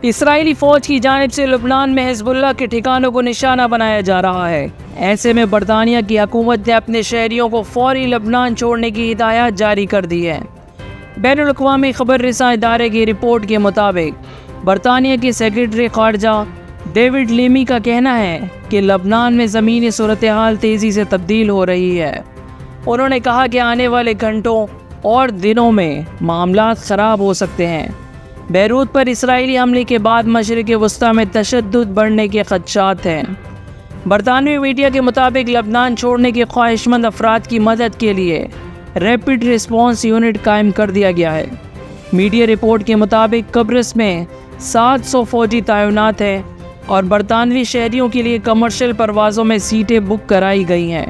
اسرائیلی فوج کی جانب سے لبنان میں حزب اللہ کے ٹھکانوں کو نشانہ بنایا جا رہا ہے۔ ایسے میں برطانیہ کی حکومت نے اپنے شہریوں کو فوری لبنان چھوڑنے کی ہدایات جاری کر دی ہے۔ بین الاقوامی خبر رساں ادارے کی رپورٹ کے مطابق برطانیہ کے سیکرٹری خارجہ ڈیوڈ لیمی کا کہنا ہے کہ لبنان میں زمینی صورتحال تیزی سے تبدیل ہو رہی ہے۔ انہوں نے کہا کہ آنے والے گھنٹوں اور دنوں میں معاملات خراب ہو سکتے ہیں۔ بیروت پر اسرائیلی حملے کے بعد مشرق وسطیٰ میں تشدد بڑھنے کے خدشات ہیں۔ برطانوی میڈیا کے مطابق لبنان چھوڑنے کے خواہش مند افراد کی مدد کے لیے ریپڈ رسپانس یونٹ قائم کر دیا گیا ہے۔ میڈیا رپورٹ کے مطابق قبرص میں 700 فوجی تعینات ہیں اور برطانوی شہریوں کے لیے کمرشل پروازوں میں سیٹیں بک کرائی گئی ہیں۔